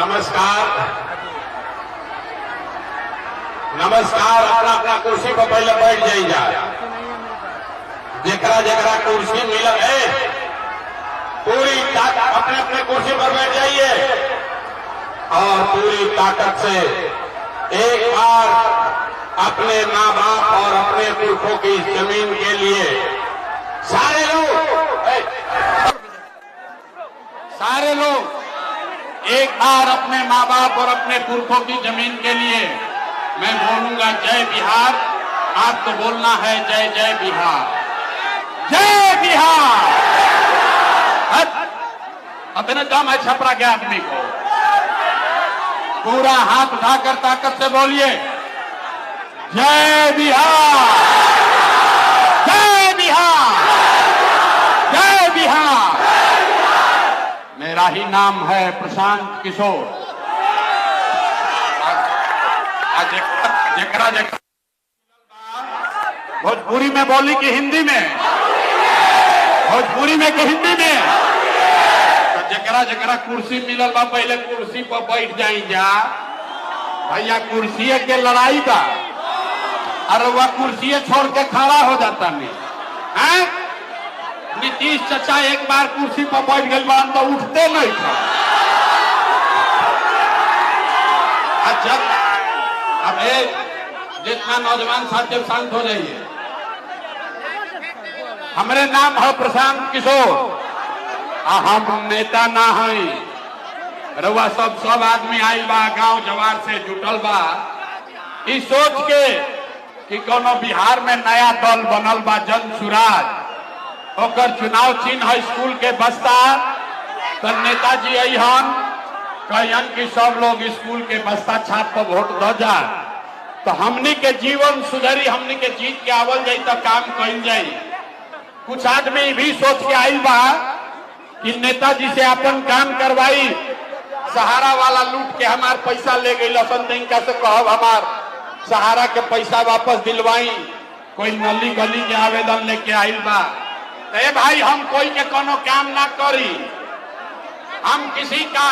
नमस्कार। नमस्कार। अपना अपना कुर्सी पर पहले बैठ जाइए। जेकरा जेकरा कुर्सी मिला है पूरी ताकत अपने अपने कुर्सी पर बैठ जाइए और पूरी ताकत से एक बार अपने माँ बाप और अपने पुरखों की जमीन के लिए सारे लोग एक बार अपने माँ बाप और अपने पुरखों की जमीन के लिए मैं बोलूंगा जय बिहार। आपको बोलना है जय जय बिहार, जय बिहार। अपने दम है छपरा के आदमी को पूरा हाथ उठाकर ताकत से बोलिए जय बिहार, जय बिहार, जय बिहार। मेरा ही नाम है प्रशांत किशोर। जेकरा जेकरा भोजपुरी में बोली कि हिंदी में, भोजपुरी में कि हिंदी में, तो जेकरा जेकरा कुर्सी मिलल बा पहले कुर्सी पर बैठ जाई जा भैया। कुर्सी के लड़ाई बा और वह कुर्सी छोड़ के खड़ा हो जाता नहीं। नीतीश चाचा एक बार कुर्सी पर बैठ गए बान तो उठते नहीं था। जब अब जितना नौजवान साथी शांत हो जाइए। हमारे नाम है प्रशांत किशोर। हम नेता ना है। रउआ सब आदमी आयल बा गांव जवार से जुटल बा इस सोच के कि कोनो बिहार में नया दल बनल बा जन सुराज, ओकर चुनाव चिन्ह है स्कूल के बस्ता। तो नेताजी अहन कहन कि सब लोग स्कूल के बस्ता छाप पर वोट द जा तो हमनी के जीवन सुधरी, हमनी के जीत के आवल जाई तो काम कल जाई। कुछ आदमी भी सोच के आई बा कि नेताजी से अपन काम करवाई। सहारा वाला लूट के हमार पैसा ले गई लसन इनका से कहब हमार सहारा के पैसा वापस दिलवाई। कोई नली गली के आवेदन लेके आइल बा। ए भाई हम कोई के कोनो काम ना करी, हम किसी का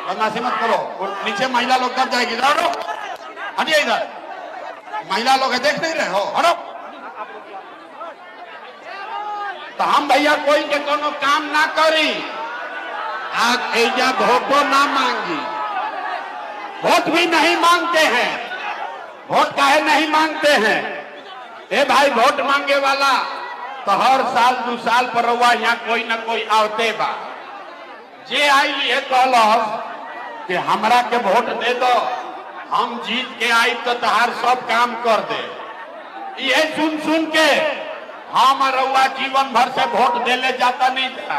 बदमाशी मत करो। नीचे महिला लोग दब जाएगी। हटो, हटिए इधर। महिला लोग है, देख नहीं रहे हो, हटो। तो हम भैया कोई के कोनो काम ना करी, आज एजा वोटो ना मांगी। वोट भी नहीं मांगते हैं। वोट काहे नहीं मांगते हैं? ए भाई वोट मांगे वाला तो हर साल 2 साल पर रहुआ यहाँ कोई ना कोई आवते बा। जे आई ये कहलस कि हमरा के वोट दे दो, हम जीत के आई तो तहार सब काम कर दे। ये सुन सुन के हम रउआ जीवन भर से वोट देले जाता नहीं था।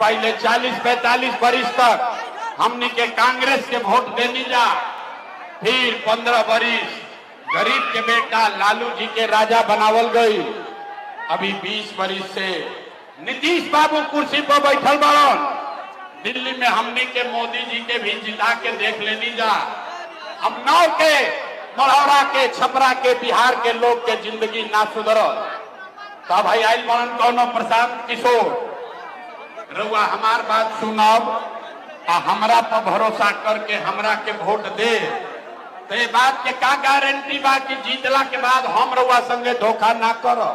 पहले 40-45 वर्ष तक हमनी के कांग्रेस के वोट देनी जा, फिर 15 वर्ष गरीब के बेटा लालू जी के राजा बनावल गई। अभी 20 वर्ष से नीतीश बाबू कुर्सी पर बैठल बड़न। दिल्ली में हमनी के मोदी जी के भी जिता के देख लेनी जा। हम नौ के मढ़ौरा के छपरा के बिहार के लोग के जिंदगी ना सुधरल। तब भाई आयल बनन कौनो प्रशांत किशोर रउआ हमार बात सुनब आ हमरा पर भरोसा करके हमरा के वोट दे तो ये बात के का गारंटी बा कि जीतला के बाद हम रउआ संगे धोखा ना करो।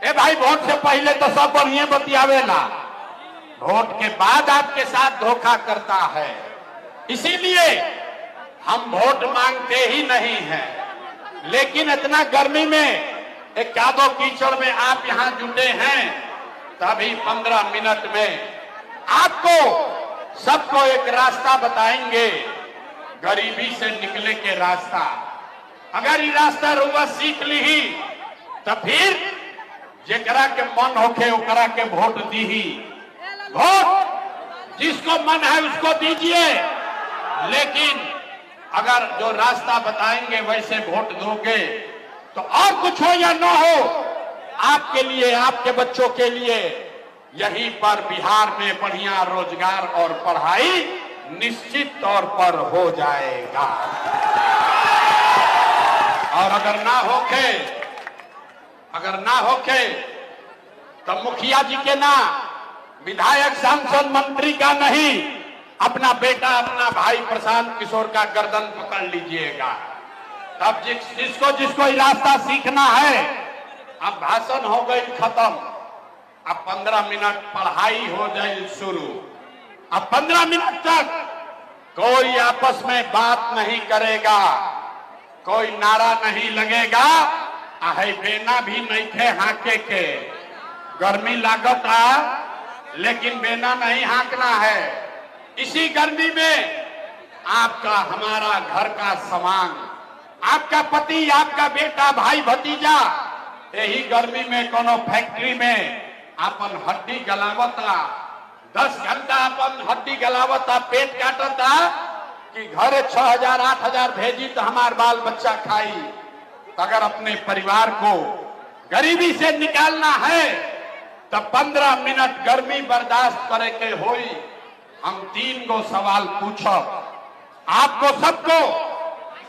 ए भाई वोट से पहले तो सब बढ़िया बतियावेला, वोट के बाद आपके साथ धोखा करता है। इसीलिए हम वोट मांगते ही नहीं हैं। लेकिन इतना गर्मी में एक कादो कीचड़ में आप यहाँ जुटे हैं तभी 15 मिनट में आपको सबको एक रास्ता बताएंगे, गरीबी से निकले के रास्ता। अगर ये रास्ता रुआ सीख ली तो फिर जेकरा के मन होके ओकरा के वोट दी ही। वोट जिसको मन है उसको दीजिए, लेकिन अगर जो रास्ता बताएंगे वैसे वोट दोगे तो और कुछ हो या न हो आपके लिए, आपके बच्चों के लिए यहीं पर बिहार में बढ़िया रोजगार और पढ़ाई निश्चित तौर पर हो जाएगा। और अगर ना होके तो मुखिया जी के ना विधायक सांसद मंत्री का नहीं, अपना बेटा अपना भाई प्रशांत किशोर का गर्दन पकड़ लीजिएगा। तब जिसको जिसको ये रास्ता सीखना है, अब भाषण हो गई खत्म, अब 15 मिनट पढ़ाई हो जाए शुरू। अब 15 मिनट तक कोई आपस में बात नहीं करेगा, कोई नारा नहीं लगेगा। आहे बेना भी नहीं थे हाके के, गर्मी लागत आ लेकिन बेना नहीं हाँकना है। इसी गर्मी में आपका हमारा घर का सामान, आपका पति, आपका बेटा, भाई, भतीजा यही गर्मी में कोनो फैक्ट्री में अपन हड्डी गलावता, 10 घंटा अपन हड्डी गलावता, पेट काटता कि घरे 6000 8000 भेजी तो हमार बाल बच्चा खाई। अगर अपने परिवार को गरीबी से निकालना है तो 15 मिनट गर्मी बर्दाश्त करे के होई। हम 3 गो सवाल पूछब, आपको सबको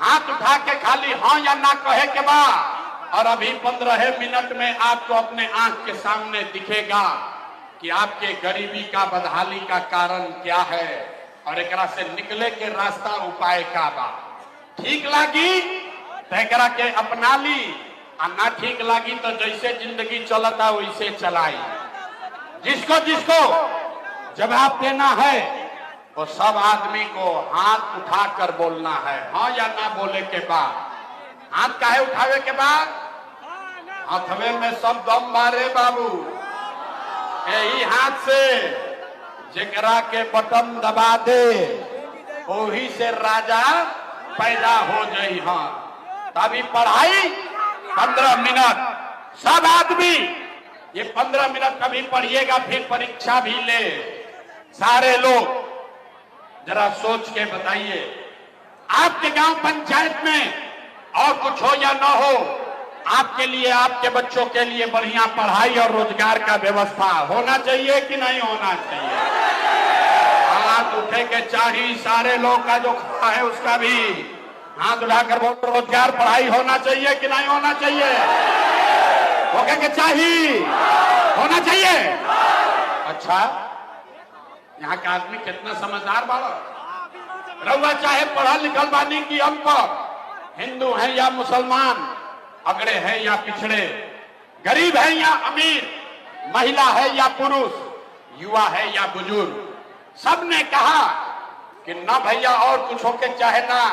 हाथ उठा के खाली हाँ या ना कहे के बा। और अभी 15 मिनट में आपको अपने आंख के सामने दिखेगा कि आपके गरीबी का बदहाली का कारण क्या है और एकरा से निकले के रास्ता उपाय का बा। ठीक लागी तो एकरा के अपना ली, और ना ठीक लागी तो जैसे जिंदगी चलता वैसे चलाई। जिसको जिसको जवाब देना है वो सब आदमी को हाथ उठाकर बोलना है, हाँ या ना बोले के बाद। हाथ काहे उठावे के बाद? हथवे में सब दम मारे बाबू। यही हाथ से जेकरा के बटन दबा दे वही से राजा पैदा हो जाई। हाँ, तभी पढ़ाई 15 मिनट सब आदमी ये 15 मिनट कभी पढ़िएगा, फिर परीक्षा भी ले। सारे लोग जरा सोच के बताइए, आपके गांव पंचायत में और कुछ हो या ना हो, आपके लिए, आपके बच्चों के लिए बढ़िया पढ़ाई और रोजगार का व्यवस्था होना चाहिए कि नहीं होना चाहिए? हाथ उठे के चाहिए। सारे लोग का जो खड़ा है उसका भी हाथ उठाकर बोल, रोजगार पढ़ाई होना चाहिए कि नहीं होना चाहिए? होके के चाहिए, होना चाहिए। अच्छा, यहाँ का आदमी कितना समझदार बाड़ा। रउआ चाहे पढ़ा लिखल बानी की अनपढ़, हिंदू है या मुसलमान, अगड़े हैं या पिछड़े, गरीब है या अमीर, महिला है या पुरुष, युवा है या बुजुर्ग, सबने कहा कि ना भैया और कुछ होके चाहे ना,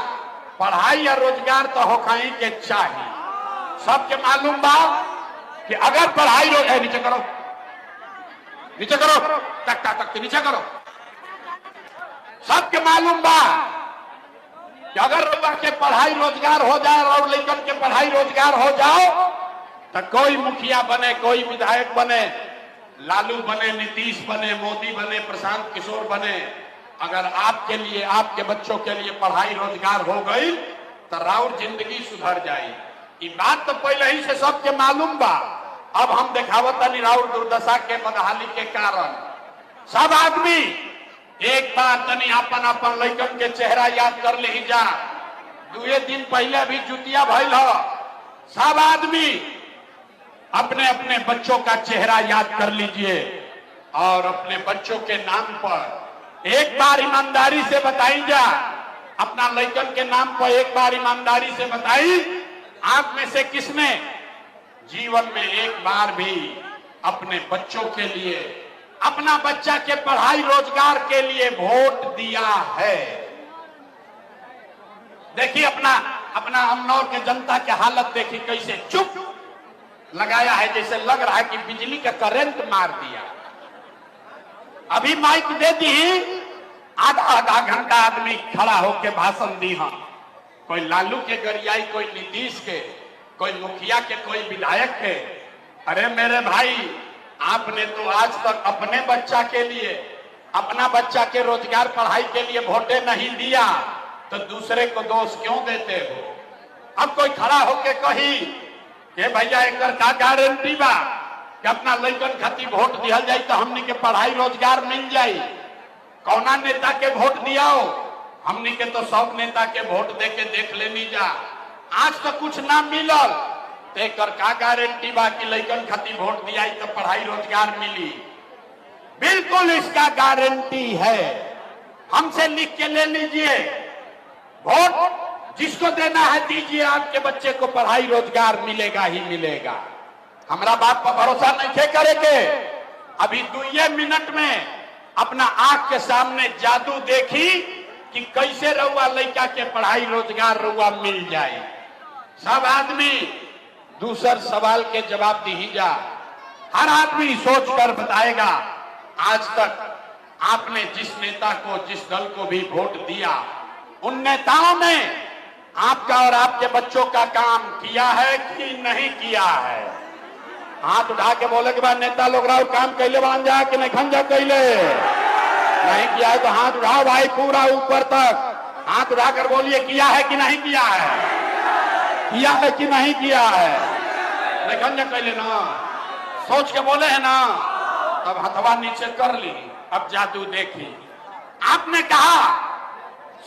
पढ़ाई या रोजगार तो होखाई के चाहिए। सबके मालूम बा कि अगर पढ़ाई नीचे करो, नीचे करो, तख्ता तख्ती नीचे करो। सबके मालूम बा कि अगर रउआ के पढ़ाई रोजगार हो जाए और लड़कन के पढ़ाई रोजगार हो जाओ तो कोई मुखिया बने, कोई विधायक बने, लालू बने, नीतीश बने, मोदी बने, प्रशांत किशोर बने, अगर आपके लिए, आपके बच्चों के लिए पढ़ाई रोजगार हो गई तो राउर जिंदगी सुधर जाए। ये बात तो पहले ही से सबके मालूम बा। अब हम दिखावत नहीं राउर दुर्दशा के बदहाली के कारण। सब आदमी एक बार तनी अपन अपन लड़कन के चेहरा याद कर ली जा। 2 दिन पहले भी जुतिया भइल हो। सब आदमी अपने अपने बच्चों का चेहरा याद कर लीजिए और अपने बच्चों के नाम पर एक बार ईमानदारी से बताई जा। अपना लड़कन के नाम पर एक बार ईमानदारी से बताई, आप में से किसने जीवन में एक बार भी अपने बच्चों के लिए, अपना बच्चा के पढ़ाई रोजगार के लिए वोट दिया है? देखिए अपना अपना अमनौर के जनता की हालत देखिए, कैसे चुप लगाया है, जैसे लग रहा है कि बिजली का करंट मार दिया। अभी माइक दे दी, आधा घंटा आदमी खड़ा होके भाषण दी। हाँ, कोई लालू के गरियाई, कोई नीतीश के, कोई मुखिया के, कोई विधायक के। अरे मेरे भाई, आपने तो आज तक अपने बच्चा के लिए, अपना बच्चा के रोजगार पढ़ाई के लिए वोटे नहीं दिया, तो दूसरे को दोष क्यों देते हो? अब कोई खड़ा होके कही कि भैया एक का गारंटी बा कि अपना लड़कन खातिर वोट दिया जाए तो हमनी के पढ़ाई रोजगार मिल जाये। कौना नेता के वोट दियाओ? हमनी के तो सब नेता के वोट दे के देख लेनी जा, आज तो कुछ ना मिलल। तेकर का गारंटी बा कि लड़कन खातिर वोट दिया तो पढ़ाई रोजगार मिली? बिल्कुल बिल्कुल इसका गारंटी है। हमसे लिख के ले लीजिए, वोट जिसको देना है दीजिए, आपके बच्चे को पढ़ाई रोजगार मिलेगा ही मिलेगा। हमारा बात पर भरोसा नहीं करेंगे। अभी 2 मिनट में अपना आंख के सामने जादू देखी कि कैसे रउआ लड़का के पढ़ाई रोजगार रउआ मिल जाए। सब आदमी दूसर सवाल के जवाब दीजिए। हर आदमी सोच कर बताएगा, आज तक आपने जिस नेता को, जिस दल को भी वोट दिया, उन नेताओं ने आपका और आपके बच्चों का काम किया है कि नहीं किया है? हाथ उठा के बोले के बाद नेता लोग राव काम कैले बन जा कि नहीं खंजा कैले नहीं किया है तो हाथ उठाओ भाई, पूरा ऊपर तक हाथ उठाकर बोलिए किया है कि नहीं किया है, किया है कि नहीं किया है। नहीं खंजा कैले ना, सोच के बोले है ना, तब हथवा नीचे कर ली। अब जादू देखी। आपने कहा,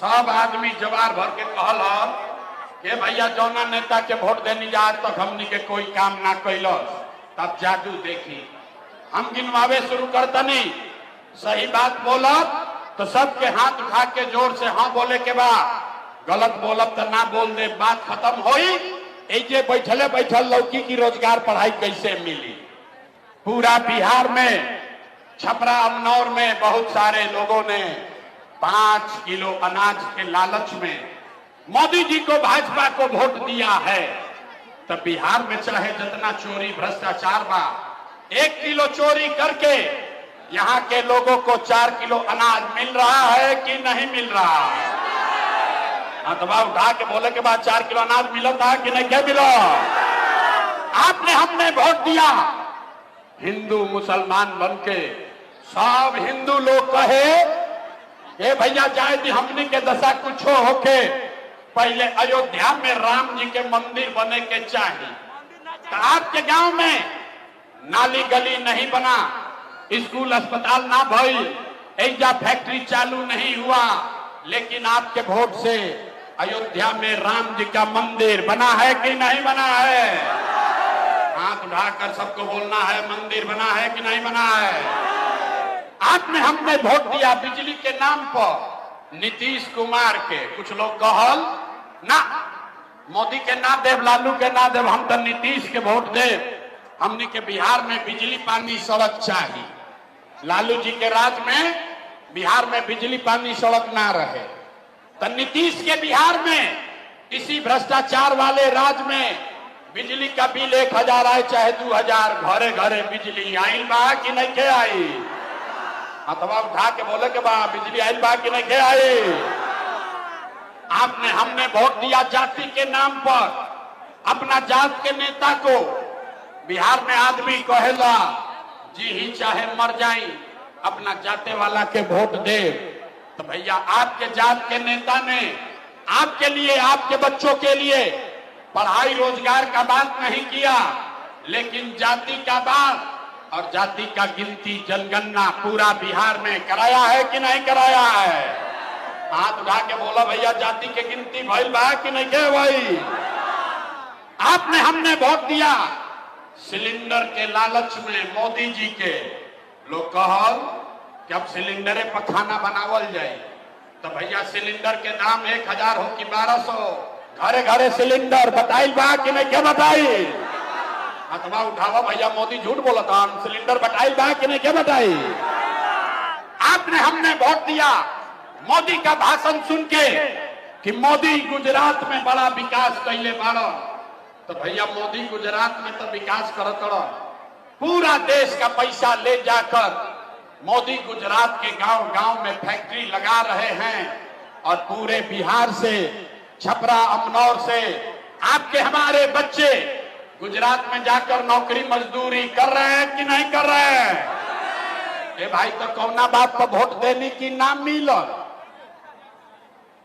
सब आदमी जवार भर के कहल कि भैया जौना नेता के वोट देनी जा, आज तक हमनी के कोई काम ना कैल। तब जादू देखी। हम गिनवावे शुरू करतनी, सही बात बोलब तो सबके हाथ उठा के जोर से हाँ बोले के बाद, गलत बोलब तो ना बोल दे, बात खत्म होई। ऐसे बैठले बैठल लौकी की रोजगार पढ़ाई कैसे मिली? पूरा बिहार में, छपरा अमनौर में बहुत सारे लोगों ने 5 किलो अनाज के लालच में मोदी जी को, भाजपा को वोट दिया है। तब बिहार में चाहे जितना चोरी भ्रष्टाचार बा, 1 किलो चोरी करके यहाँ के लोगों को 4 किलो अनाज मिल रहा है कि नहीं मिल रहा? हाथवा उठा के बोले के बाद 4 किलो अनाज मिला था कि नहीं? क्या मिला? आपने, हमने वोट दिया। हिंदू मुसलमान बनके सब हिंदू लोग कहे ए भैया जाए दी हमनी के दशा कुछ होके, पहले अयोध्या में राम जी के मंदिर बने के चाहिए। तो आपके गांव में नाली गली नहीं बना, स्कूल अस्पताल ना भई, ऐजा फैक्ट्री चालू नहीं हुआ, लेकिन आपके वोट से अयोध्या में राम जी का मंदिर बना है कि नहीं बना है? हाथ उठाकर सबको बोलना है, मंदिर बना है कि नहीं बना है? आपने, हमने वोट दिया बिजली के नाम पर नीतीश कुमार के। कुछ लोग कहल ना मोदी के ना देव, लालू के ना देव, हम तो नीतीश के वोट देव। हमने के बिहार में बिजली पानी सड़क चाहिए। लालू जी के राज में बिहार में बिजली पानी सड़क ना रहे, तो नीतीश के बिहार में इसी भ्रष्टाचार वाले राज में बिजली का बिल 1000 आए चाहे 2000, घरे घरे बिजली आइल बा कि नहीं के आई? अथवा उठा के बोले के बा बिजली आइल बा कि नहीं के आई? आपने, हमने वोट दिया जाति के नाम पर, अपना जात के नेता को। बिहार में आदमी कहेला जी ही चाहे मर जाई, अपना जाते वाला के वोट दे। तो भैया आपके जात के नेता ने आपके लिए, आपके बच्चों के लिए पढ़ाई रोजगार का बात नहीं किया, लेकिन जाति का बात और जाति का गिनती, जनगणना पूरा बिहार में कराया है कि नहीं कराया है? हाथ उठा के बोला भैया जाति के गिनती भइल बा कि नहीं के भाई? आपने, हमने वोट दिया सिलेंडर के लालच में। मोदी जी के लोग कहल कि अब सिलेंडरे पर खाना बनावल जाए, तो भैया सिलेंडर के दाम 1000 हो कि 1200, घरे घरे सिलेंडर बताइल बा कि नहीं के बताई? अथवा उठावा भैया मोदी झूठ बोला था, सिलेंडर बताइल बा कि नहीं के बताई? आपने, हमने वोट दिया मोदी का भाषण सुन के कि मोदी गुजरात में बड़ा विकास कैले बाड़ा। तो भैया मोदी गुजरात में तो विकास करत रहा, पूरा देश का पैसा ले जाकर मोदी गुजरात के गांव गांव में फैक्ट्री लगा रहे हैं, और पूरे बिहार से, छपरा अमनौर से आपके हमारे बच्चे गुजरात में जाकर नौकरी मजदूरी कर रहे हैं कि नहीं कर रहे हैं? ए भाई, तो कौना बात पर वोट देने की नाम मिलल?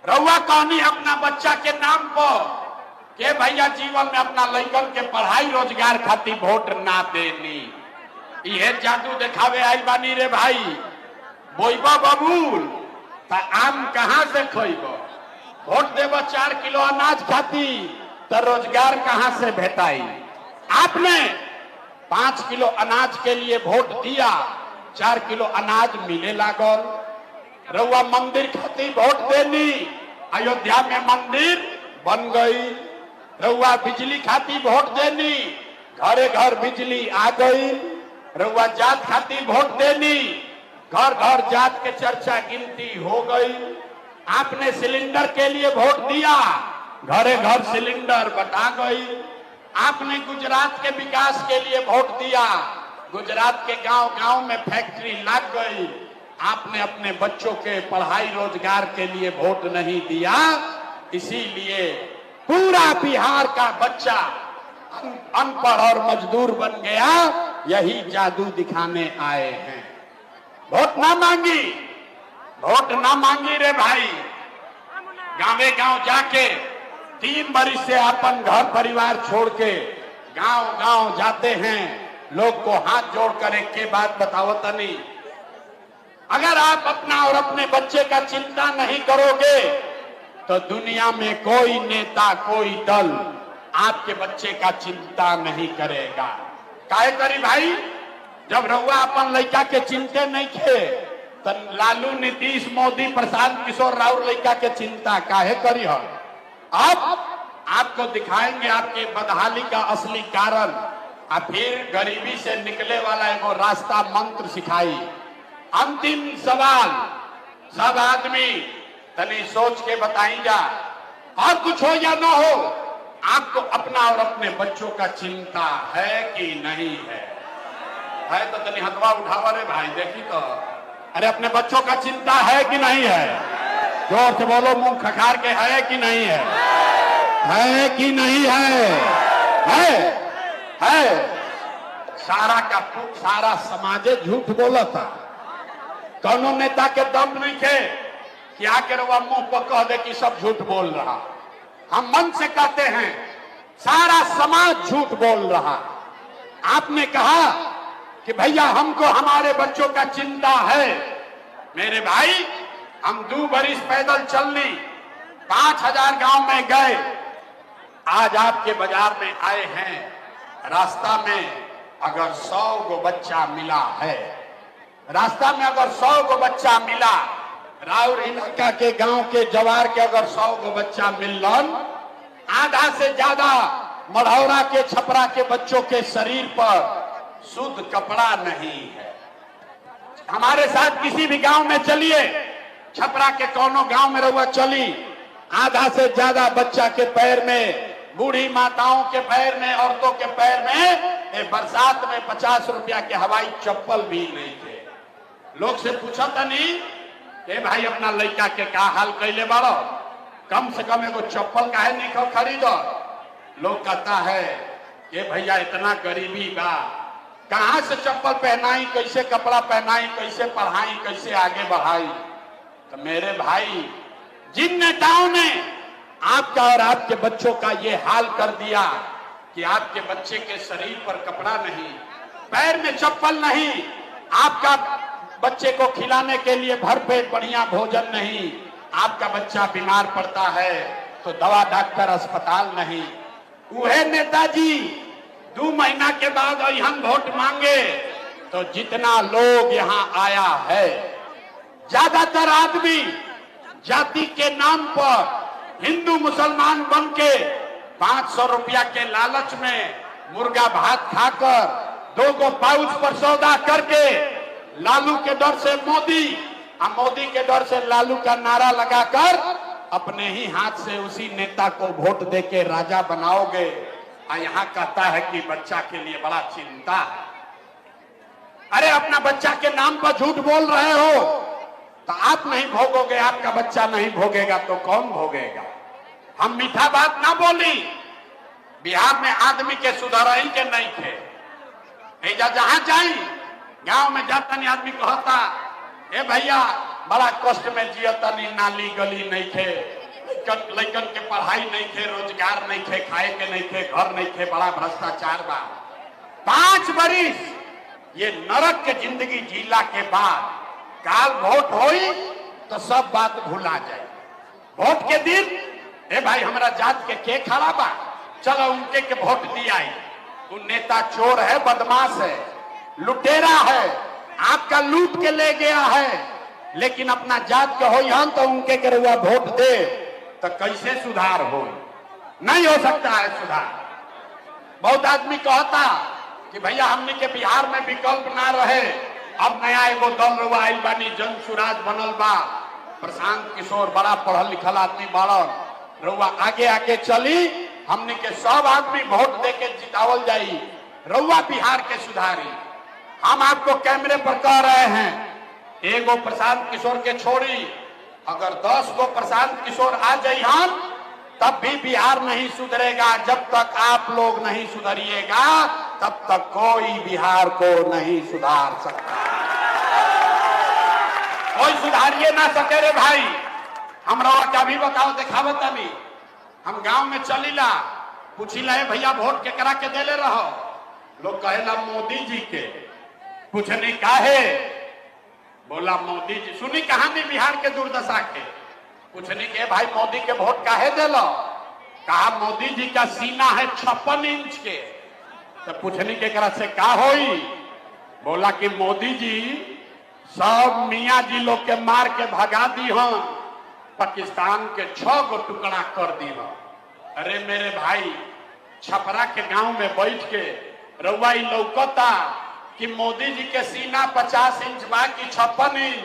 रउआ कौनी अपना बच्चा के नाम पर के भैया जीवन में अपना लड़कन के पढ़ाई रोजगार खातिर वोट ना देनी? ये जादू दिखावे आई बानी रे भाई। बोईबा बबूल तो आम कहाँ से खोइबो? वोट देव 4 किलो अनाज खाती तो रोजगार कहाँ से भेटाई? आपने 5 किलो अनाज के लिए वोट दिया, 4 किलो अनाज मिले लागल। रउआ मंदिर खातिर वोट देनी, अयोध्या में मंदिर बन गई। रउआ बिजली खातिर वोट देनी, घरे घर बिजली आ गई। रउआ जात खातिर वोट देनी, घर घर जात के चर्चा गिनती हो गई। आपने सिलेंडर के लिए वोट दिया, घरे घर सिलेंडर बटा गई। आपने गुजरात के विकास के लिए वोट दिया, गुजरात के गांव गांव में फैक्ट्री लग गई। आपने अपने बच्चों के पढ़ाई रोजगार के लिए वोट नहीं दिया, इसीलिए पूरा बिहार का बच्चा अनपढ़ और मजदूर बन गया। यही जादू दिखाने आए हैं। वोट ना मांगी, वोट ना मांगी रे भाई। गांवे गांव जाके 3 बरिस से अपन घर परिवार छोड़ के गांव गांव जाते हैं, लोग को हाथ जोड़कर एक के बात बताओ तनी। अगर आप अपना और अपने बच्चे का चिंता नहीं करोगे तो दुनिया में कोई नेता, कोई दल आपके बच्चे का चिंता नहीं करेगा। काहे करी भाई? जब रउआ अपन लड़का के चिंते नहीं थे तो लालू, नीतीश, मोदी, प्रशांत किशोर राउर लड़का के चिंता काहे करी हो? अब आपको दिखाएंगे आपके बदहाली का असली कारण। और फिर गरीबी से निकले वाला एगो रास्ता मंत्र सिखाई। अंतिम सवाल, सब आदमी तनी सोच के बताइएगा, और कुछ हो या ना हो, आपको अपना और अपने बच्चों का चिंता है कि नहीं है? है तो तनी हथवा उठावा रे भाई, देखी तो। अरे अपने बच्चों का चिंता है कि नहीं है? जोर से बोलो, मुंह खखार के, है कि नहीं है? है कि नहीं है? है। सारा का सारा समाजे झूठ बोला था। कौनो नेता के दम नहीं थे कि आकर वह मुंह पर कह दे कि सब झूठ बोल रहा। हम मन से कहते हैं सारा समाज झूठ बोल रहा। आपने कहा कि भैया हमको हमारे बच्चों का चिंता है। मेरे भाई, हम 2 बरिस पैदल चलनी, 5000 गांव में गए, आज आपके बाजार में आए हैं। रास्ता में अगर 100 गो बच्चा मिला है, रास्ता में अगर 100 गो बच्चा मिला, राउर इलाका के गांव के जवार के अगर 100 गो बच्चा मिलन, आधा से ज्यादा मढ़ौरा के, छपरा के बच्चों के शरीर पर शुद्ध कपड़ा नहीं है। हमारे साथ किसी भी गांव में चलिए, छपरा के कोनो गांव में रहुआ चली, आधा से ज्यादा बच्चा के पैर में, बूढ़ी माताओं के पैर में, औरतों के पैर में बरसात में 50 रुपया के हवाई चप्पल भी नहीं थे। लोग से पूछा था नहीं कि भाई अपना लड़का के का हाल कैले बारो, कम से कम एगो चप्पल काहे नहीं खरीदो? लोग कहता है कि भैया इतना गरीबी बा, कहां से चप्पल पहनाई, कैसे कपड़ा पहनाई, कैसे पढ़ाई, कैसे आगे बढ़ाई? तो मेरे भाई, जिन नेताओं ने आपका और आपके बच्चों का ये हाल कर दिया कि आपके बच्चे के शरीर पर कपड़ा नहीं, पैर में चप्पल नहीं, आपका बच्चे को खिलाने के लिए भरपेट बढ़िया भोजन नहीं, आपका बच्चा बीमार पड़ता है तो दवा डॉक्टर अस्पताल नहीं। वह नेताजी 2 महीना के बाद हम वोट मांगे तो जितना लोग यहाँ आया है, ज्यादातर आदमी जाति के नाम पर हिंदू मुसलमान बन के 500 रुपया के लालच में मुर्गा भात खाकर 2 गो पाउच पर सौदा करके लालू के डर से मोदी और मोदी के डर से लालू का नारा लगाकर अपने ही हाथ से उसी नेता को वोट देके राजा बनाओगे। यहाँ कहता है कि बच्चा के लिए बड़ा चिंता है। अरे अपना बच्चा के नाम पर झूठ बोल रहे हो तो आप नहीं भोगोगे, आपका बच्चा नहीं भोगेगा तो कौन भोगेगा? हम मीठा बात ना बोली। बिहार में आदमी के सुधरही के नहीं थे। जहां जाई गांव में जाता नहीं, आदमी कहता ए भैया बड़ा कष्ट में जियता नहीं, नाली गली नहीं थे, लड़कन के पढ़ाई नहीं थे, रोजगार नहीं थे, खाए के नहीं थे, घर नहीं थे, बड़ा भ्रष्टाचार बा। 5 बरिस ये नरक के जिंदगी जीला के बाद काल वोट होई तो सब बात भुला जाए। वोट के दिन ए भाई हमारा जात के खड़ा बा, चलो उनके के वोट दिया। वो नेता चोर है, बदमाश है, लुटेरा है, आपका लूट के ले गया है, लेकिन अपना जात के हो यहाँ तो उनके के रउआ वोट दे तो कैसे सुधार हो? नहीं हो सकता है सुधार। बहुत आदमी कहता कि भैया हमने के बिहार में विकल्प ना रहे, अब नया एगो दल रउआ आइल बानी, जन सुराज बनल बा, प्रशांत किशोर बड़ा पढ़ल लिखल आदमी बाड़न, रउआ आगे आगे चली, हमने के सब आदमी वोट दे के जितावल जाई, रउआ बिहार के सुधारी। हम आपको कैमरे पर कह रहे हैं, एगो प्रशांत किशोर के छोड़ी अगर 10 गो प्रशांत किशोर आ जाइए हम, तब भी बिहार नहीं सुधरेगा। जब तक आप लोग नहीं सुधरिएगा तब तक कोई बिहार को नहीं सुधार सकता। कोई सुधारिए ना सके रे भाई। हमरा क्या भी बताओ, देखावो तभी। हम गांव में चलीला, पूछिला है भैया वोट केकरा के देले रहो, लोग कहेला मोदी जी के। पूछने का है, बोला मोदी जी। सुनी कहानी बिहार के दुर्दशा के। पूछने के भाई मोदी के वोट काहे देलो? कहा मोदी जी का सीना है 56 इंच के। तो पूछने के करा से का होई? बोला कि मोदी जी सब मियाँ जी लोग के मार के भगा दी हो, पाकिस्तान के 6 गो टुकड़ा कर दी हो। अरे मेरे भाई, छपरा के गांव में बैठ के रउआ लौकता कि मोदी जी के सीना 50 इंच बा कि 56 इंच,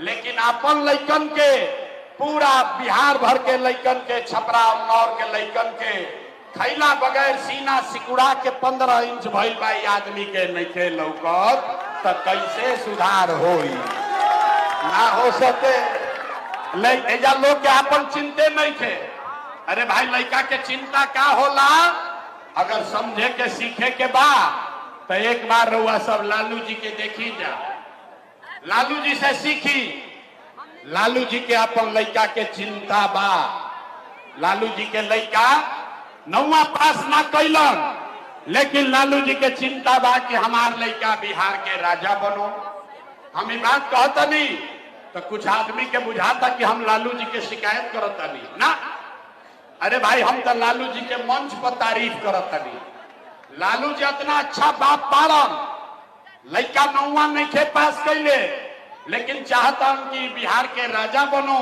लेकिन अपन लइकन के, पूरा बिहार भर के लइकन के, छपरा उन्नौर के लइकन के खैला बगैर सीना सिकुड़ा के 15 इंच भइल बा। आदमी के नइखे लौकत तो कैसे सुधार होई? ना हो सके। एजा लोग के अपन चिंते नहीं थे। अरे भाई लड़का के चिंता का होला? अगर समझे के सीखे के बा तो एक बार रउआ सब लालू जी के देखी जा, लालू जी से सीखी। लालू जी के अपन लड़का के चिंता बा। लालू जी के लड़का 9वां पास ना कैलन, लेकिन लालू जी के चिंता बा कि हमार लड़का बिहार के राजा बनो। हम ये बात कहता नहीं तो कुछ आदमी के बुझाता कि हम लालू जी के शिकायत करता नहीं ना। अरे भाई हम तो लालू जी के मंच पर तारीफ करता नहीं। लालू जी इतना अच्छा बाप पालन, लड़का 9वां नहीं थे पास कैले, लेकिन चाहता हूं कि बिहार के राजा बनो।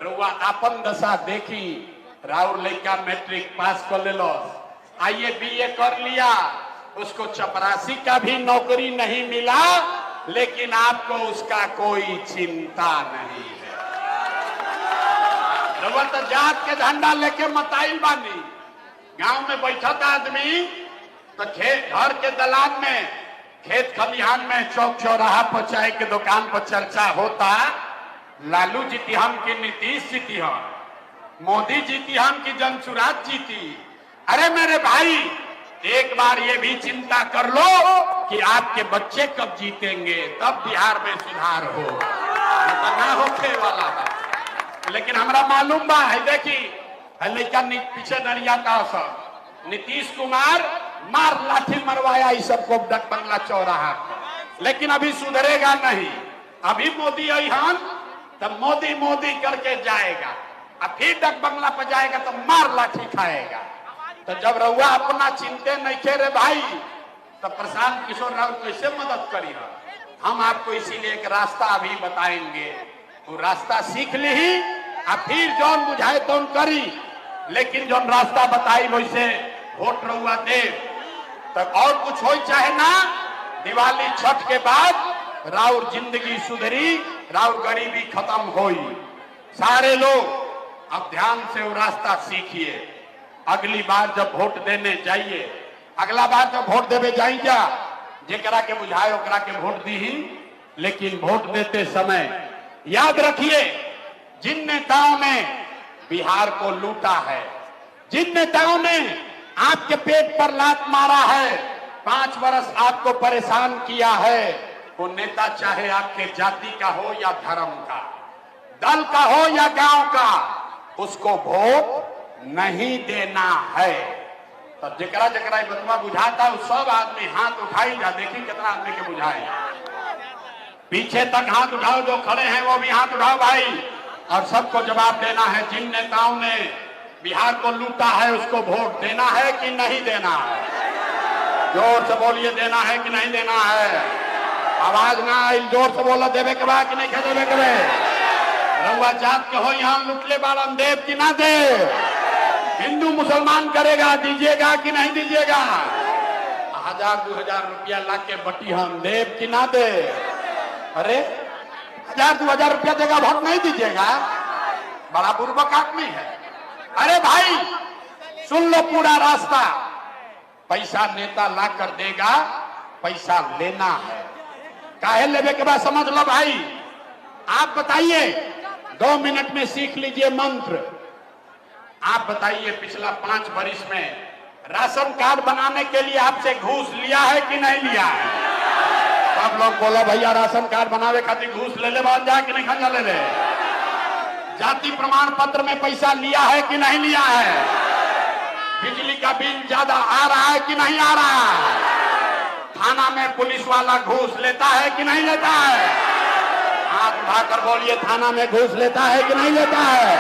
रुआ अपन दशा देखी, राउर लड़का मैट्रिक पास कर ले, आइए बीए कर लिया, उसको चपरासी का भी नौकरी नहीं मिला, लेकिन आपको उसका कोई चिंता नहीं है। रुआ तो जात के झंडा लेके मताइल बानी। गांव में बैठा था आदमी तो खेत घर के दलान में, खेत खलिहान में, चौक चौराहा पर चाय के दुकान पर चर्चा होता, लालू जीती हम की नीतीश जीती हम, मोदी जीती हम की जनसुराज जीती। अरे मेरे भाई एक बार ये भी चिंता कर लो कि आपके बच्चे कब जीतेंगे, तब बिहार में सुधार हो। ना होके वाला है, लेकिन हमारा मालूम बा है। देखी लड़का पीछे नरिया का असर, नीतीश कुमार मार लाठी मरवाया इस सबको डक बंगला चौराहा पर, लेकिन अभी सुधरेगा नहीं। अभी मोदी अहन तब मोदी मोदी करके जाएगा, अब फिर डक बंगला पर जाएगा तो मार लाठी खाएगा। तो जब रउआ अपना चिंते नहीं थे रे भाई, तो प्रशांत किशोर राव कैसे मदद करी? हम आपको इसीलिए एक रास्ता अभी बताएंगे, वो रास्ता सीख ली और फिर जौन बुझाए तौन करी, लेकिन जौन रास्ता बताई वैसे वोट रउआ दे। तो और कुछ हो चाहे ना, दिवाली छठ के बाद राउर जिंदगी सुधरी, राउर गरीबी खत्म होई। सारे लोग अब ध्यान से वो रास्ता सीखिए। अगली बार जब वोट देने जाइए, अगला बार जब वोट देवे जाइए, जेकरा के बुझाए ओकरा के वोट दी ही, लेकिन वोट देते समय याद रखिए, जिन नेताओं ने बिहार को लूटा है, जिन नेताओं ने आपके पेट पर लात मारा है, 5 वर्ष आपको परेशान किया है, वो नेता चाहे आपके जाति का हो या धर्म का, दल का हो या गांव का, उसको वोट नहीं देना है। तो जकरा जकरा बतवा बुझाता है सब आदमी हाथ उठाई जा, देखी कितना आदमी के बुझाए। पीछे तक हाथ उठाओ, जो खड़े हैं वो भी हाथ उठाओ भाई, और सबको जवाब देना है। जिन नेताओं ने बिहार को लूटा है उसको वोट देना है कि नहीं देना है? जोर से बोलिए, देना है कि नहीं देना है? आवाज ना आई, जोर से बोलो, देवे के बाद कि नहीं खे देवे के बे? रउआ जात के हो यहाँ लुटले बाड़न, देव कि ना दे? हिंदू मुसलमान करेगा, दीजिएगा कि नहीं दीजिएगा? 1000-2000 रुपया ला के बटी हम देव कि ना दे? अरे 1000-2000 रुपया देगा, वोट नहीं दीजिएगा? बड़ा बुर्बक आदमी है। अरे भाई सुन लो पूरा रास्ता, पैसा नेता ला कर देगा, पैसा लेना है। काहे लेवे के बाद समझ लो भाई। आप बताइए, 2 मिनट में सीख लीजिए मंत्र। आप बताइए पिछला 5 वर्ष में राशन कार्ड बनाने के लिए आपसे घूस लिया है कि नहीं लिया है? सब लोग बोलो भैया राशन कार्ड बनावे खातिर घूस ले ले बात जा कि नहीं खा ले ले? जाति प्रमाण पत्र में पैसा लिया है कि नहीं लिया है? बिजली का बिल ज्यादा आ रहा है कि नहीं आ रहा है? थाना में पुलिस वाला घूस लेता है कि नहीं लेता है? हाथ उठाकर बोलिए, थाना में घूस लेता है कि नहीं लेता है?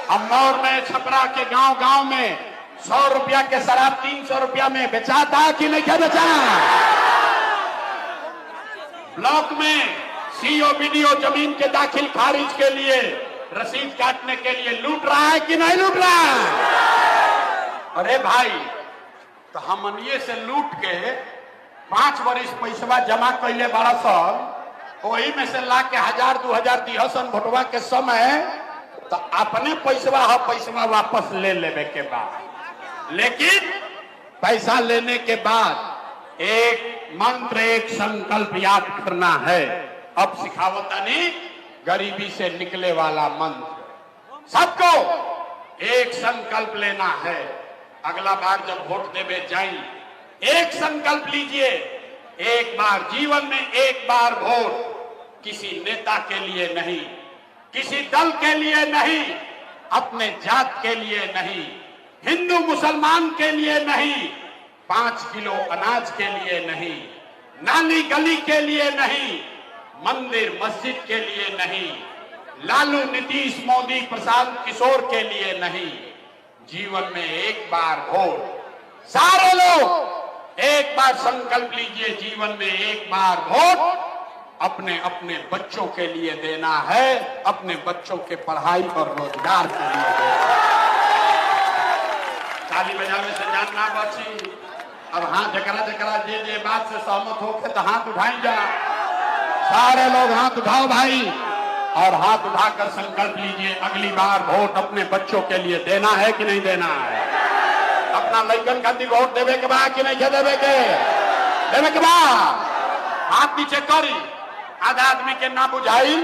अमनौर में, छपरा के गांव गांव में 100 रुपया के शराब 300 रुपया में बेचाता कि नहीं क्या बेचा? ब्लॉक में सीओ वीडियो जमीन के दाखिल खारिज के लिए, रसीद काटने के लिए लूट रहा है कि नहीं लूट रहा है? अरे भाई, तो हमनिए से लूट के 5 वर्ष पैसा जमा कैले 1200, वही में से ला के 1000-2000 दिहसन भोटवा के समय, तो अपने पैसा वापस ले लेवे के बाद। लेकिन पैसा लेने के बाद एक मंत्र, एक संकल्प याद करना है। अब सिखावतानी गरीबी से निकले वाला मंत्र। सबको एक संकल्प लेना है। अगला बार जब वोट देवे जाई, एक संकल्प लीजिए, एक बार जीवन में एक बार वोट, किसी नेता के लिए नहीं, किसी दल के लिए नहीं, अपने जात के लिए नहीं, हिंदू मुसलमान के लिए नहीं, 5 किलो अनाज के लिए नहीं, नाली गली के लिए नहीं, मंदिर मस्जिद के लिए नहीं, लालू नीतीश मोदी प्रशांत किशोर के लिए नहीं, जीवन में एक बार वोट। सारे लोग एक बार संकल्प लीजिए, जीवन में एक बार वोट अपने अपने बच्चों के लिए देना है, अपने बच्चों के पढ़ाई और रोजगार के लिए देना है। ताली बजाने से जान ना बची। अब हाँ, जकरा जकरा जे बात से सहमत होके तो हाथ उठाई जा। सारे लोग हाथ उठाओ भाई, और हाथ उठाकर संकल्प लीजिए, अगली बार वोट अपने बच्चों के लिए देना है कि नहीं देना है? अपना लड़कन खातिर वोट देवे के बाद कि नहीं देवे के? देवे के बाद हाथ नीचे करी। आधा आदमी के ना बुझाई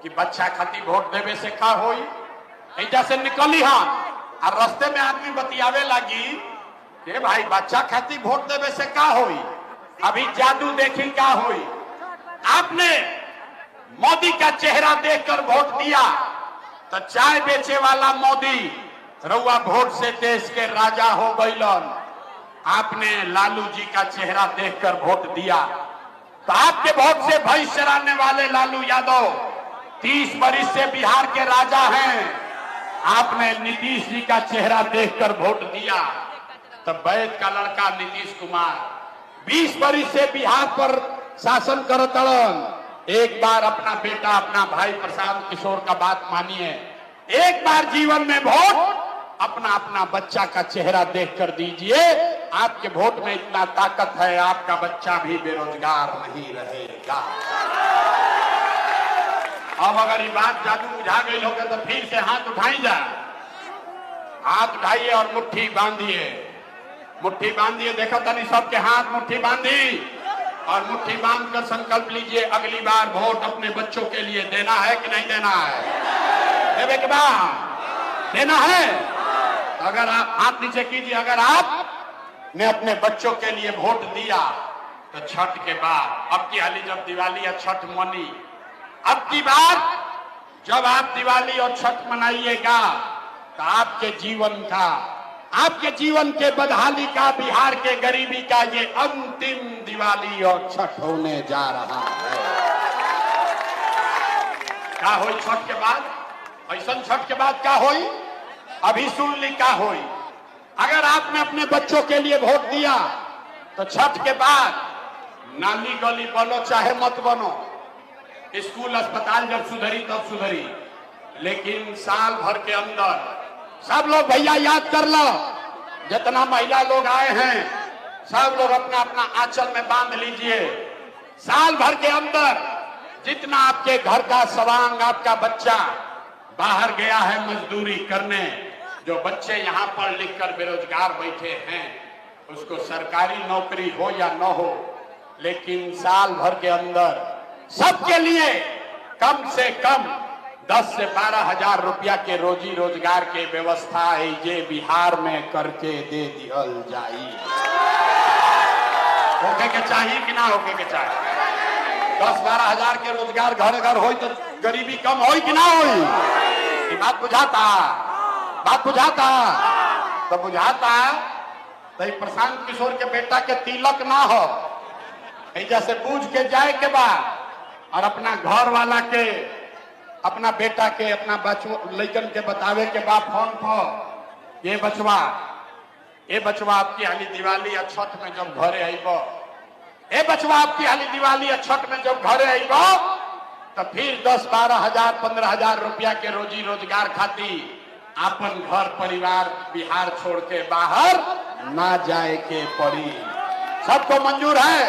कि बच्चा खातिर वोट देवे से का होई। ऐजा से निकली हाँ, और रास्ते में आदमी बतियावे लगी कि भाई बच्चा खातिर वोट देवे से का होई, अभी जादू देखी का होई। आपने मोदी का चेहरा देखकर वोट दिया तो चाय बेचे वाला मोदी रउआ वोट से देश के राजा हो गईलन। आपने लालू जी का चेहरा देखकर वोट दिया तो आपके वोट से भविष्य चराने वाले लालू यादव 30 वर्ष से बिहार के राजा हैं। आपने नीतीश जी का चेहरा देखकर वोट दिया तो वैद का लड़का नीतीश कुमार 20 वर्ष से बिहार पर शासन करतड़न। एक बार अपना बेटा, अपना भाई प्रशांत किशोर का बात मानिए, एक बार जीवन में वोट अपना अपना बच्चा का चेहरा देखकर दीजिए। आपके वोट में इतना ताकत है, आपका बच्चा भी बेरोजगार नहीं रहेगा। अब अगर ये बात जादू बुझा गई होगा तो फिर से हाथ उठाई जा। हाथ उठाइए और मुट्ठी बांधिए, मुट्ठी बांधिए। देखो तनी सबके हाथ मुट्ठी बांधी, और मुट्ठी बांधकर संकल्प लीजिए, अगली बार वोट अपने बच्चों के लिए देना है कि नहीं देना है? देवे के बाद देना है। अगर आप हाथ नीचे कीजिए, अगर आपने अपने बच्चों के लिए वोट दिया तो छठ के बाद, अब की हाली जब दिवाली या छठ मनी, अब की बार जब आप दिवाली और छठ मनाइएगा तो आपके जीवन का, आपके जीवन के बदहाली का, बिहार के गरीबी का ये अंतिम दिवाली और छठ होने जा रहा है। क्या होई छठ के बाद? ऐसा छठ के बाद क्या होई? अभी सुन ली क्या होई। अगर आपने अपने बच्चों के लिए वोट दिया तो छठ के बाद नाली गली बनो चाहे मत बनो, स्कूल अस्पताल जब सुधरी तब सुधरी, लेकिन साल भर के अंदर सब लोग भैया याद कर लो, जितना महिला लोग आए हैं सब लोग अपना अपना आंचल में बांध लीजिए। साल भर के अंदर जितना आपके घर का सवांग, आपका बच्चा बाहर गया है मजदूरी करने, जो बच्चे यहाँ पढ़ लिख कर बेरोजगार बैठे हैं, उसको सरकारी नौकरी हो या न हो, लेकिन साल भर के अंदर सबके लिए कम से कम 10 से 12 हजार रुपया के रोजी रोजगार के व्यवस्था ये बिहार में करके दे दियल जाई। होके के चाहिए कि ना होके के चाहिए? 10-12 हजार के रोजगार घर घर हो तो गरीबी कम हो कि ना हो? बात बुझाता, बात बुझाता तो बुझाता तो प्रशांत किशोर के बेटा के तिलक ना हो, जैसे बूझ के जाए के बाद और अपना घर वाला के, अपना बेटा के, अपना लड़कन के बतावे के बाद फोन पर, ये बचवा आपकी हाली दिवाली या छठ में जब घरे आईबो, ए बचवा आपकी हाली दिवाली या छठ में जब घरे आईबो, तो फिर 10-12 हजार 15 हजार रुपया के रोजी रोजगार खाती अपन घर परिवार बिहार छोड़ के बाहर ना जाए के पड़ी। सबको मंजूर है?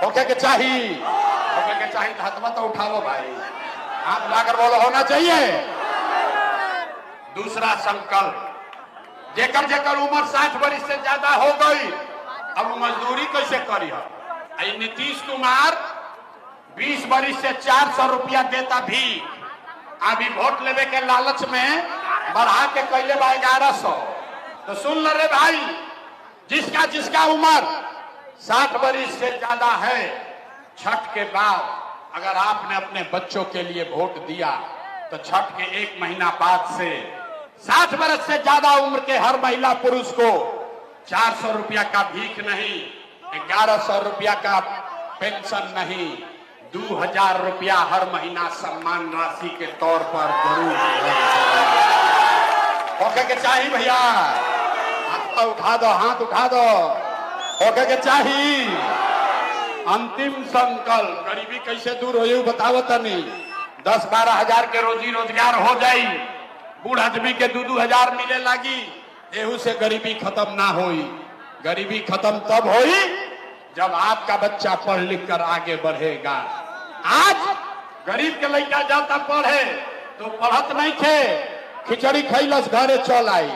होके के चाहिए? होके के चाहिए तो हाथ तो उठाओ भाई, हाथ लाकर बोलो होना चाहिए। दूसरा संकल्प, जेकर जेकर उम्र 60 वर्ष से ज्यादा हो गई, अब वो मजदूरी कैसे करी है? नीतीश कुमार 20 वर्ष से 400 रुपया देता भी, अभी वोट लेवे के लालच में बढ़ा के कैले बा 1100। तो सुन ल रे भाई, जिसका जिसका उम्र 60 वर्ष से ज्यादा है, छठ के बाद अगर आपने अपने बच्चों के लिए वोट दिया तो छठ के 1 महीना बाद से 60 वर्ष से ज्यादा उम्र के हर महिला पुरुष को 400 रुपया का भीख नहीं, 1100 रुपया का पेंशन नहीं, 2000 रुपया हर महीना सम्मान राशि के तौर पर जरूर होके के चाहिए भैया। हाथ उठा दो, हाथ उठा दो, होके के चाहिए। अंतिम संकल्प, गरीबी कैसे दूर हो बताओ तनी। 10-12 हजार के रोजी रोजगार हो जाई, बूढ़ आदमी के 2-2 हजार मिले लगी, एहू से गरीबी खत्म ना होई। गरीबी खत्म तब होई जब आपका बच्चा पढ़ लिख कर आगे बढ़ेगा। आज गरीब के लड़का जाता पढ़े तो पढ़त नहीं थे, खिचड़ी खैलस घरे चल आई।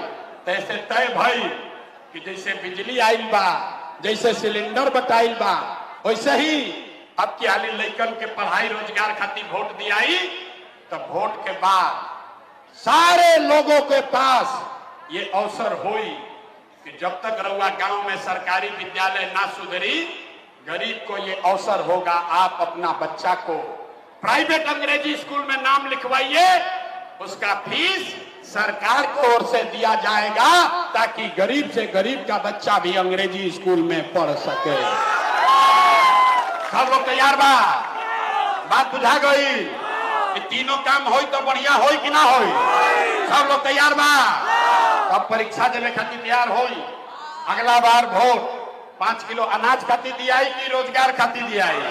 तैसे तय भाई कि जैसे बिजली आइल बा, जैसे सिलेंडर बटाइल बा, वैसे ही अब की हाली लड़कन के पढ़ाई रोजगार खातिर वोट दियाई, तब वोट के बाद सारे लोगों के पास ये अवसर हुई कि जब तक रउआ गांव में सरकारी विद्यालय ना सुधरी, गरीब को ये अवसर होगा, आप अपना बच्चा को प्राइवेट अंग्रेजी स्कूल में नाम लिखवाइए, उसका फीस सरकार की ओर से दिया जाएगा, ताकि गरीब से गरीब का बच्चा भी अंग्रेजी स्कूल में पढ़ सके। सब लोग तैयार बा? बात बुझा गई? तीनों काम होई तो बढ़िया होई कि ना होई? सब लोग तैयार बा? अब परीक्षा देने खातिर तैयार होई। अगला बार वोट 5 किलो अनाज खातिर दियाई कि रोजगार खातिर दियाई?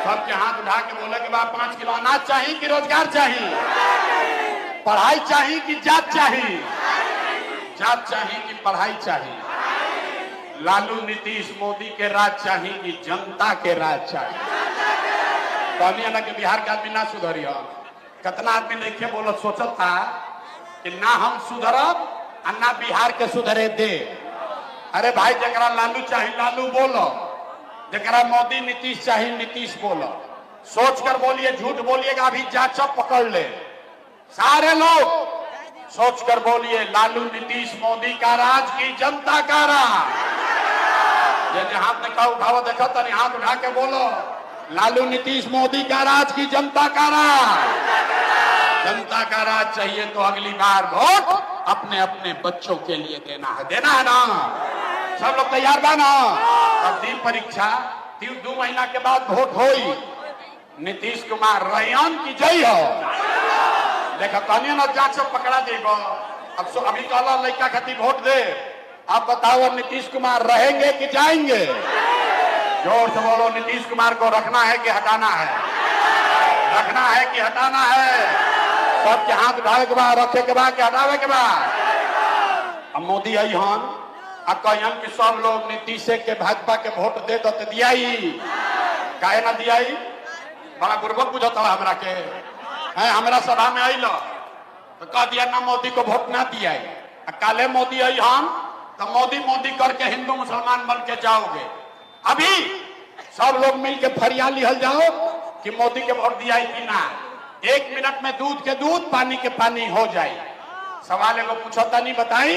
सबके हाथ उठा के बोले के बाद 5 किलो अनाज चाहिए कि रोजगार चाहिए? पढ़ाई चाहिए कि जात चाहिए? जात चाहिए कि पढ़ाई चाहिए? लालू नीतीश मोदी के राज चाहिए कि जनता के राज चाहिए? कहनी ना कि बिहार के आदमी ना सुधरी हो। कितना आदमी नहीं बोलो सोचत था कि ना हम सुधरब और ना बिहार के सुधरे दे। अरे भाई, जरा लालू चाहिए लालू बोलो, जरा मोदी नीतीश चाहिए नीतीश बोलो। सोच कर बोलिए, झूठ बोलिएगा अभी जांच पकड़ ले। सारे लोग सोच कर बोलिए, लालू नीतीश मोदी का राज की जनता का राज। जैसे हाथ ने कहा उठाओ, देखो तनी हाथ उठा के बोलो, लालू नीतीश मोदी का राज की जनता का राज। जनता का राज चाहिए तो अगली बार वोट अपने अपने बच्चों के लिए देना है ना? सब लोग तैयार बा ना? अब दी परीक्षा 2 महीना के बाद वोट होई। नीतीश कुमार रैयान की जय हो। देखा कहनी ना जांच पकड़ा देगो। अब अभी कहला लड़का खातिर वोट दे, अब बताओ नीतीश कुमार रहेंगे कि जाएंगे? जोर से बोलो, नीतीश कुमार को रखना है कि हटाना है? रखना है कि हटाना है? सबके हाथ उठावे के बाद, रखे के बाद, हटावे के बाद। अब मोदी आई हन आ कहन कि सब लोग नीतीश के भाजपा के वोट दे दो तो दियाई, काहे ना दियाई? बड़ा गुरबत बुझता हमरा के है। हमरा सभा में आई तो कह दिया ना मोदी को वोट ना दियाई। काले मोदी आई हम तो मोदी मोदी करके हिंदू मुसलमान बन के जाओगे। अभी सब लोग मिलके फरिया लिहल जाओ कि मोदी के वोट दिया कि ना। 1 मिनट में दूध के दूध, पानी के पानी हो जाए। सवाल एगो पूछता नहीं, बताई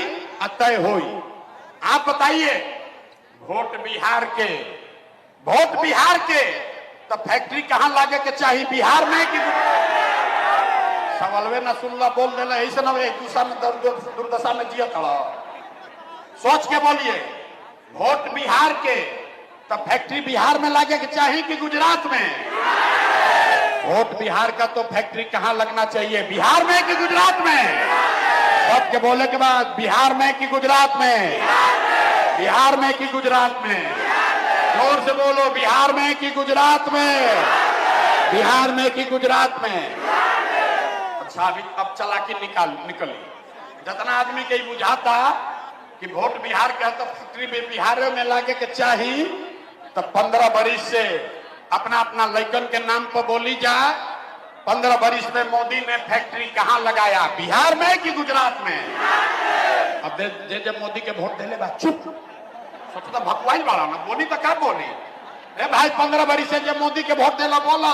तय होई। आप बताइए, वोट बिहार के, वोट बिहार के तो फैक्ट्री कहां लागे के चाहिए? बिहार में कि सवालवे ना सुनला, बोल देला ऐसे ना एक दूसरा में दुर्दशा में जिया खड़ा। सोच के बोलिए, वोट बिहार के तो फैक्ट्री बिहार में लागे के चाहिए कि गुजरात में? वोट बिहार का तो फैक्ट्री कहां लगना चाहिए? बिहार में कि गुजरात में? सबके बोले के बाद, बिहार में कि गुजरात में? बिहार में कि गुजरात में? जोर से बोलो, बिहार में कि गुजरात में? बिहार में कि गुजरात में? अच्छा, अभी अब चला के निकली। जितना आदमी के बुझाता कि वोट बिहार का तो फैक्ट्री भी बिहार में लागे के चाहिए, तो 15 बरिस से अपना अपना लड़कन के नाम पर बोली जाए। 15 बरिस में मोदी ने फैक्ट्री कहां लगाया? बिहार में कि गुजरात में? अब जे मोदी के वोट देले बा चुप, सोचता भगवाई वाला ना बोली तो क्या बोली? अरे भाई, 15 बरिस से जे मोदी के वोट देला बोला,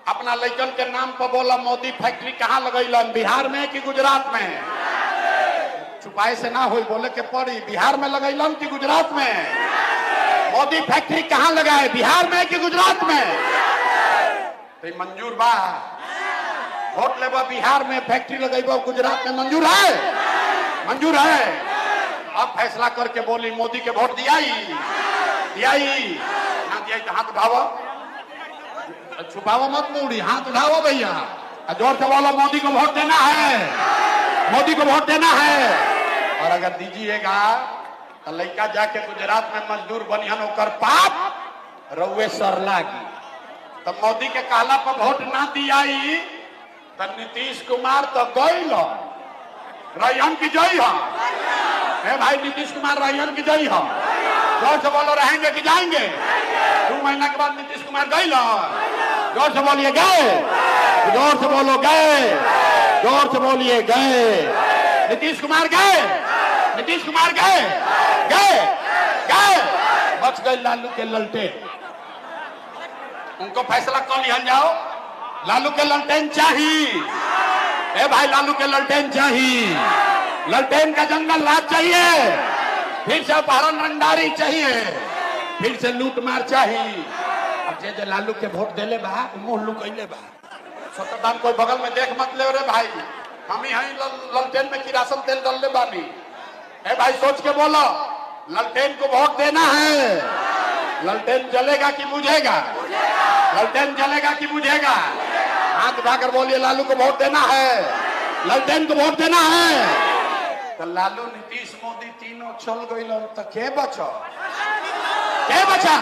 अपना लड़कन के नाम पर बोला मोदी फैक्ट्री कहां लगैलन? बिहार में कि गुजरात में? छुपाए से ना हो, बोले के पड़ी। बिहार में लगैलन कि गुजरात में? मोदी फैक्ट्री कहां लगाए? बिहार में कि गुजरात में? तो मंजूर बा? वोट लेबा बिहार में, फैक्ट्री लगेबा गुजरात में, मंजूर है? मंजूर है? अब फैसला करके बोली मोदी के वोट दियाई दियाई ना दियाई तो हाथ उठाओ, छुपाओ मत मूड़ी, हाथ उठाओ भैया, जोर से बोलो मोदी को वोट देना है, मोदी को वोट देना है। और अगर दीजिएगा तो लड़का जाके गुजरात में मजदूर बनिहन, होकर पाप रउए सर लागी। तो मोदी के कहला पर वोट ना दियाई तो नीतीश कुमार तो गई रैयन की जई है भाई। नीतीश कुमार रैयन की जई है। जोर से बोलो, रहेंगे कि जाएंगे? 2 महीना के बाद नीतीश कुमार गई। जोर से बोलिए गए, जोर से बोलो गए, जोर से बोलिए गए। नीतीश कुमार गए, नीतीश कुमार गए, गए गए। बच गए लालू के ललटे। उनको फैसला कौन लिया जाओ? लालू के ललटेन चाहिए। ए भाई, लालू के ललटेन चाहिए। ललटेन का जंगल राज चाहिए। फिर से अपहरण रंगदारी चाहिए। फिर से लूट मार चाहिए। अब जे लालू के वोट देले बा, मुंह लुकैले बा। स्वतंत्रदान कोई बगल में देख मत ले रे भाई। हम ही ललटेन में किरासन तेल डालने बानी। ए भाई, सोच के बोलो, ललटेन को वोट देना है। ललटेन जलेगा कि बुझेगा? ललटेन जलेगा कि बुझेगा? हाथ उठाकर बोलिए, लालू को वोट देना है, ललटेन को वोट देना है। तो लालू, नीतीश, मोदी तीनों चल गई तो के बचा? के बचा?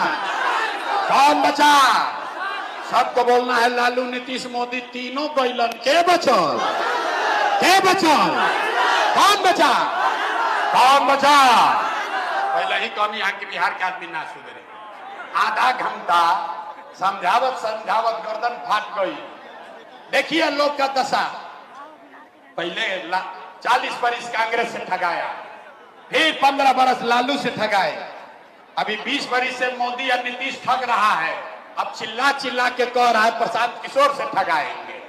कौन बचा? सबको बोलना है, लालू, नीतीश, मोदी तीनों गईलन, के बचल? के बचल? कौन बचा? कौन बचा? पहले ही कौन यहाँ की बिहार के आदमी ना सुधरे। आधा घंटा समझावत समझावत गर्दन फाट गई। देखिए लोग का दशा। पहले 40 बरिस कांग्रेस से ठगाया, फिर 15 बरस लालू से ठगाए, अभी 20 बरिस से मोदी और नीतीश ठग रहा है। अब चिल्ला चिल्ला के कह रहा है प्रशांत किशोर से ठगाएंगे।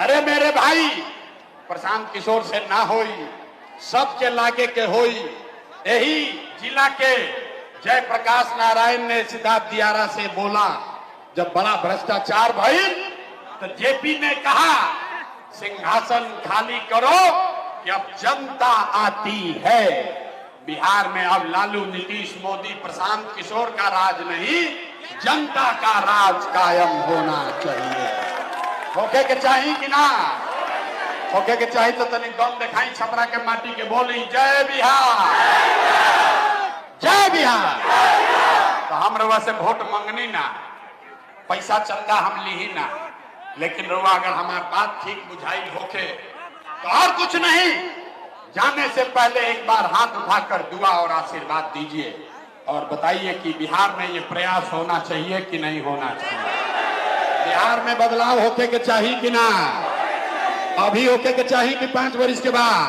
अरे मेरे भाई, प्रशांत किशोर से ना होई, सबके लागे के होई। यही जिला के जयप्रकाश नारायण ने सिद्धार्थ दियारा से बोला, जब बड़ा भ्रष्टाचार भई तो जेपी ने कहा सिंहासन खाली करो कि अब जनता आती है। बिहार में अब लालू, नीतीश, मोदी, प्रशांत किशोर का राज नहीं, जनता का राज कायम होना चाहिए। होके के चाहिए कि ना? होके के चाहिए तो तनिक दम दिखाई छपरा के माटी के बोली, जय बिहार, जय बिहार। तो हम रउआ से वोट मंगनी ना, पैसा चंदा हम ली ही ना, लेकिन रउआ अगर हमारी बात ठीक बुझाई होके तो और कुछ नहीं, जाने से पहले एक बार हाथ उठाकर दुआ और आशीर्वाद दीजिए और बताइए कि बिहार में ये प्रयास होना चाहिए कि नहीं होना चाहिए। बिहार में बदलाव होके के चाहिए कि ना, अभी होके के चाहिए कि 5 वर्ष के बाद,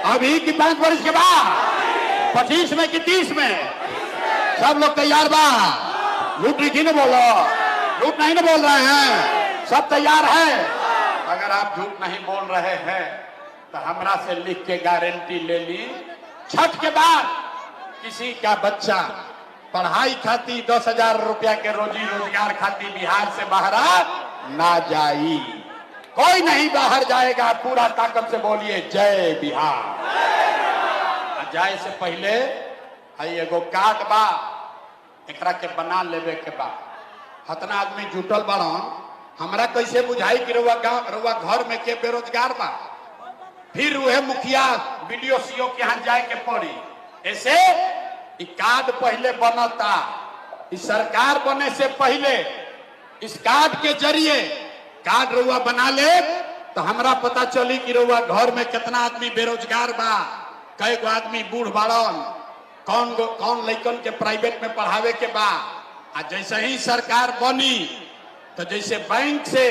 अभी कि 5 वर्ष के बाद, 25 में कि 30 में, सब लोग तैयार बा? झूठ नहीं बोलो, झूठ नहीं बोल रहे हैं, सब तैयार है। अगर आप झूठ नहीं बोल रहे हैं तो हमरा से लिख के गारंटी ले ली, छठ के बाद किसी का बच्चा पढ़ाई खाती 10,000 रुपया के रोजी रोजगार खाती बिहार से बाहर ना जाई, कोई नहीं बाहर जाएगा। पूरा ताकत से बोलिए जय बिहार। जाए से पहले हई एगो कार्ड बा, एकरा के बना लेवे के बा। हतना आदमी जुटल बड़न, हमरा कैसे बुझाई कि रउआ घर में के बेरोजगार बा, फिर वह मुखिया बीडीओ सीओ के यहाँ जाए के पड़ी। ऐसे कार्ड पहले बनता, इस सरकार बने से पहले इस कार्ड के जरिए कार्ड रउआ बना ले तो हमरा पता चली कि रउआ घर में कितना आदमी बेरोजगार बा, कई गो आदमी बूढ़ बाड़न, कौन लइकन के प्राइवेट में पढ़ावे के बा। आ जैसे ही सरकार बनी तो जैसे बैंक से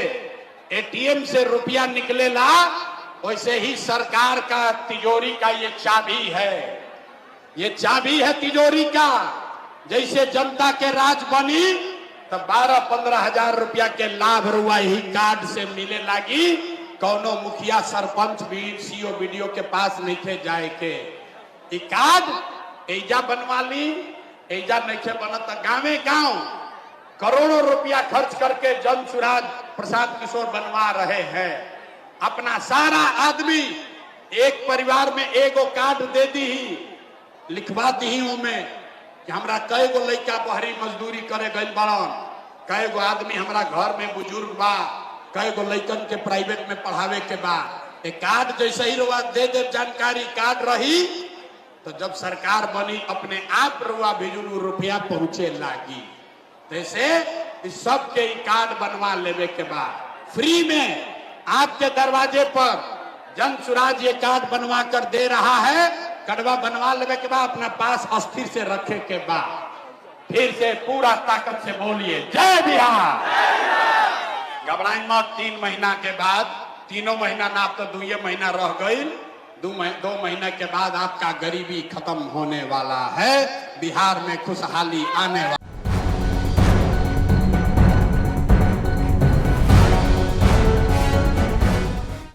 एटीएम से रुपया निकलेला, वैसे ही सरकार का तिजोरी का ये चाबी है, ये चाबी है तिजोरी का। जैसे जनता के राज बनी तो 12-15 हजार रुपया के लाभ रुआ ही कार्ड से मिले लागी। कौनो मुखिया सरपंच सीओ बीडीओ के पास नहीं थे जाए के, कार्ड एजा बनवा ली, एजा नहीं थे बनत गाँवे गाँव करोड़ों रुपया खर्च करके जन सुराज प्रसाद किशोर बनवा रहे हैं। अपना सारा आदमी एक परिवार में एगो कार्ड दे दी ही, लिखवा दी में कि हमरा कई गो लड़का बहरी मजदूरी करे गई बड़न, कई गो आदमी हमरा घर में बुजुर्ग बा, कई गो लड़कन के प्राइवेट में पढ़ावे के बा। एक कार्ड जैसे ही रुआ दे जानकारी कार्ड रही तो जब सरकार बनी अपने आप रुआ भेजुलू रुपया पहुंचे लागी। जैसे इस सब के कार्ड बनवा लेवे के बाद फ्री में आपके दरवाजे पर जन सुराज ये कार्ड बनवा कर दे रहा है। कड़वा बनवा लेवे के बाद अपना पास अस्थिर से रखे के बाद फिर से पूरा ताकत से बोलिए जय बिहार। घबराई मत, 3 महीना के बाद, 3 महीना ना, अब तो 2 महीना रह गई, 2 महीने के बाद आपका गरीबी खत्म होने वाला है, बिहार में खुशहाली आने वाला।